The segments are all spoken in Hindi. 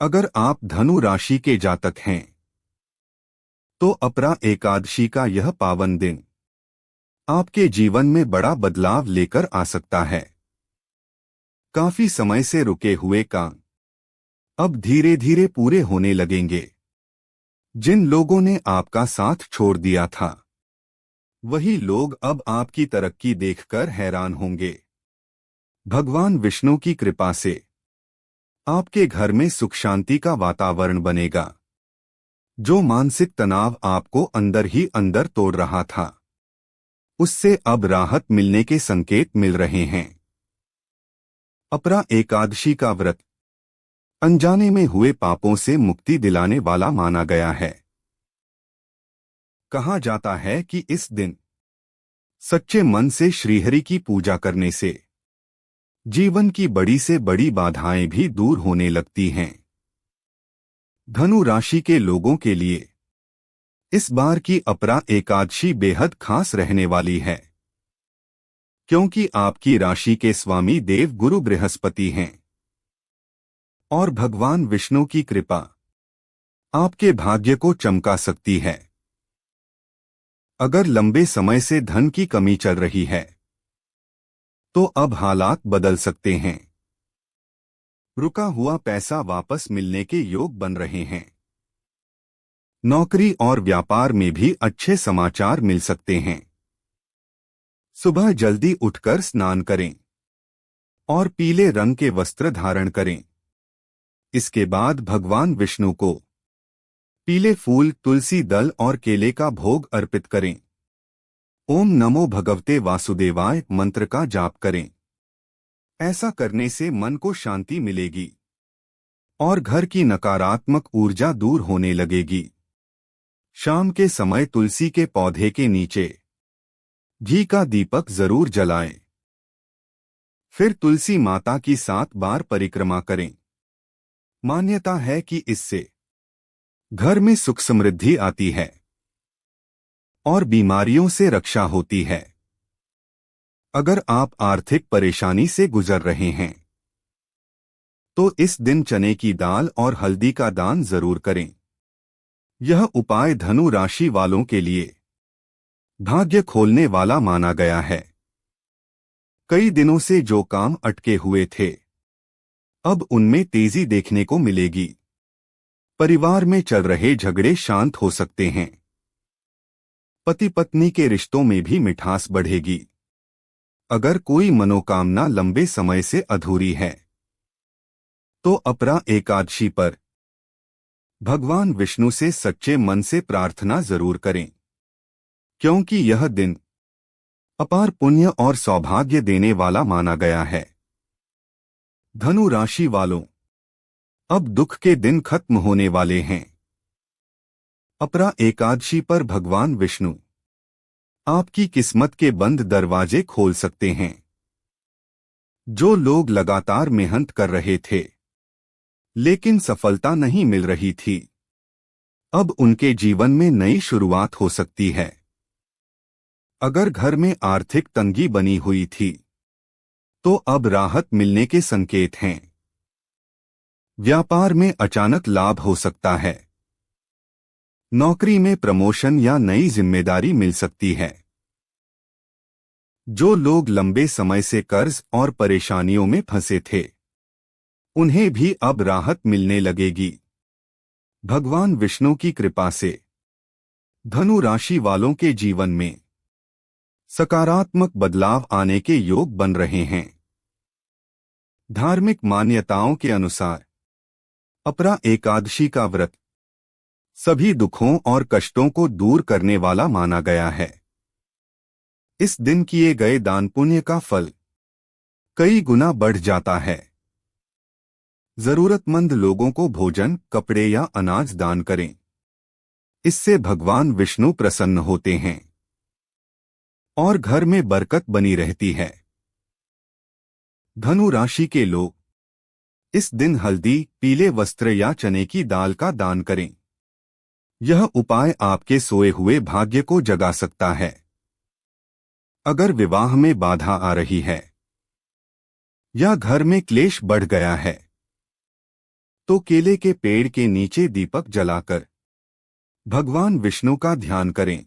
अगर आप धनु राशि के जातक हैं तो अपरा एकादशी का यह पावन दिन आपके जीवन में बड़ा बदलाव लेकर आ सकता है। काफी समय से रुके हुए काम अब धीरे धीरे पूरे होने लगेंगे। जिन लोगों ने आपका साथ छोड़ दिया था वही लोग अब आपकी तरक्की देखकर हैरान होंगे। भगवान विष्णु की कृपा से आपके घर में सुख शांति का वातावरण बनेगा। जो मानसिक तनाव आपको अंदर ही अंदर तोड़ रहा था उससे अब राहत मिलने के संकेत मिल रहे हैं। अपरा एकादशी का व्रत अनजाने में हुए पापों से मुक्ति दिलाने वाला माना गया है। कहा जाता है कि इस दिन सच्चे मन से श्रीहरि की पूजा करने से जीवन की बड़ी से बड़ी बाधाएं भी दूर होने लगती हैं। धनु राशि के लोगों के लिए इस बार की अपरा एकादशी बेहद खास रहने वाली है, क्योंकि आपकी राशि के स्वामी देव गुरु बृहस्पति हैं और भगवान विष्णु की कृपा आपके भाग्य को चमका सकती है। अगर लंबे समय से धन की कमी चल रही है तो अब हालात बदल सकते हैं। रुका हुआ पैसा वापस मिलने के योग बन रहे हैं। नौकरी और व्यापार में भी अच्छे समाचार मिल सकते हैं। सुबह जल्दी उठकर स्नान करें और पीले रंग के वस्त्र धारण करें। इसके बाद भगवान विष्णु को पीले फूल, तुलसी दल और केले का भोग अर्पित करें। ओम नमो भगवते वासुदेवाय मंत्र का जाप करें। ऐसा करने से मन को शांति मिलेगी और घर की नकारात्मक ऊर्जा दूर होने लगेगी। शाम के समय तुलसी के पौधे के नीचे घी का दीपक जरूर जलाएं। फिर तुलसी माता की 7 बार परिक्रमा करें। मान्यता है कि इससे घर में सुख समृद्धि आती है और बीमारियों से रक्षा होती है। अगर आप आर्थिक परेशानी से गुजर रहे हैं तो इस दिन चने की दाल और हल्दी का दान जरूर करें। यह उपाय धनु राशि वालों के लिए भाग्य खोलने वाला माना गया है। कई दिनों से जो काम अटके हुए थे अब उनमें तेजी देखने को मिलेगी। परिवार में चल रहे झगड़े शांत हो सकते हैं। पति पत्नी के रिश्तों में भी मिठास बढ़ेगी। अगर कोई मनोकामना लंबे समय से अधूरी है तो अपरा एकादशी पर भगवान विष्णु से सच्चे मन से प्रार्थना जरूर करें, क्योंकि यह दिन अपार पुण्य और सौभाग्य देने वाला माना गया है। धनु राशि वालों, अब दुख के दिन खत्म होने वाले हैं। अपरा एकादशी पर भगवान विष्णु आपकी किस्मत के बंद दरवाजे खोल सकते हैं। जो लोग लगातार मेहनत कर रहे थे लेकिन सफलता नहीं मिल रही थी, अब उनके जीवन में नई शुरुआत हो सकती है। अगर घर में आर्थिक तंगी बनी हुई थी तो अब राहत मिलने के संकेत हैं। व्यापार में अचानक लाभ हो सकता है। नौकरी में प्रमोशन या नई जिम्मेदारी मिल सकती है। जो लोग लंबे समय से कर्ज और परेशानियों में फंसे थे उन्हें भी अब राहत मिलने लगेगी। भगवान विष्णु की कृपा से धनु राशि वालों के जीवन में सकारात्मक बदलाव आने के योग बन रहे हैं। धार्मिक मान्यताओं के अनुसार अपरा एकादशी का व्रत सभी दुखों और कष्टों को दूर करने वाला माना गया है। इस दिन किए गए दान पुण्य का फल कई गुना बढ़ जाता है। जरूरतमंद लोगों को भोजन, कपड़े या अनाज दान करें। इससे भगवान विष्णु प्रसन्न होते हैं और घर में बरकत बनी रहती है। धनु राशि के लोग इस दिन हल्दी, पीले वस्त्र या चने की दाल का दान करें। यह उपाय आपके सोए हुए भाग्य को जगा सकता है। अगर विवाह में बाधा आ रही है या घर में क्लेश बढ़ गया है तो केले के पेड़ के नीचे दीपक जलाकर भगवान विष्णु का ध्यान करें।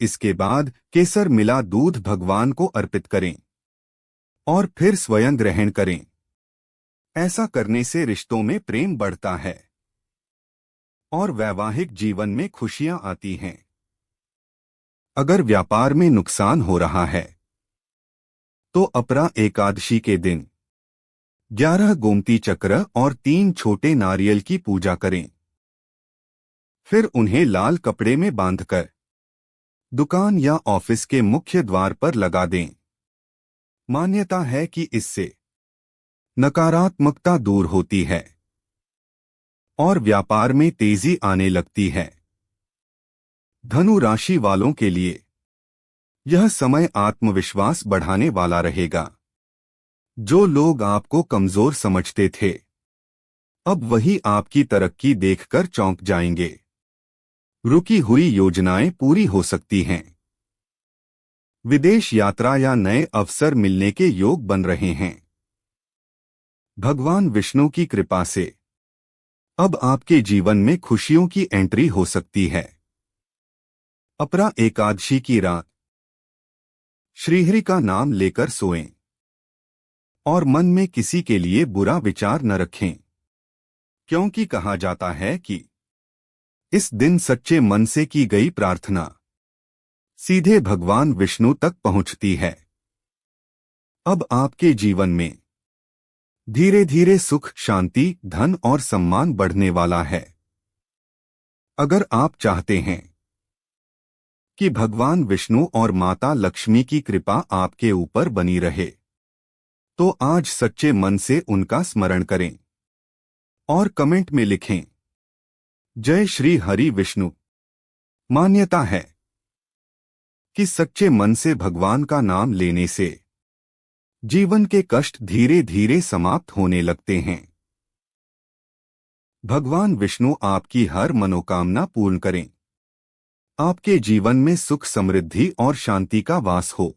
इसके बाद केसर मिला दूध भगवान को अर्पित करें और फिर स्वयं ग्रहण करें। ऐसा करने से रिश्तों में प्रेम बढ़ता है और वैवाहिक जीवन में खुशियां आती हैं। अगर व्यापार में नुकसान हो रहा है तो अपरा एकादशी के दिन 11 गोमती चक्र और 3 छोटे नारियल की पूजा करें। फिर उन्हें लाल कपड़े में बांधकर दुकान या ऑफिस के मुख्य द्वार पर लगा दें। मान्यता है कि इससे नकारात्मकता दूर होती है और व्यापार में तेजी आने लगती है। धनु राशि वालों के लिए यह समय आत्मविश्वास बढ़ाने वाला रहेगा। जो लोग आपको कमजोर समझते थे, अब वही आपकी तरक्की देखकर चौंक जाएंगे। रुकी हुई योजनाएं पूरी हो सकती हैं। विदेश यात्रा या नए अवसर मिलने के योग बन रहे हैं। भगवान विष्णु की कृपा से अब आपके जीवन में खुशियों की एंट्री हो सकती है। अपरा एकादशी की रात श्रीहरि का नाम लेकर सोएं और मन में किसी के लिए बुरा विचार न रखें, क्योंकि कहा जाता है कि इस दिन सच्चे मन से की गई प्रार्थना सीधे भगवान विष्णु तक पहुंचती है। अब आपके जीवन में धीरे धीरे सुख, शांति, धन और सम्मान बढ़ने वाला है। अगर आप चाहते हैं कि भगवान विष्णु और माता लक्ष्मी की कृपा आपके ऊपर बनी रहे, तो आज सच्चे मन से उनका स्मरण करें और कमेंट में लिखें, जय श्री हरि विष्णु। मान्यता है कि सच्चे मन से भगवान का नाम लेने से जीवन के कष्ट धीरे धीरे समाप्त होने लगते हैं। भगवान विष्णु आपकी हर मनोकामना पूर्ण करें। आपके जीवन में सुख, समृद्धि और शांति का वास हो।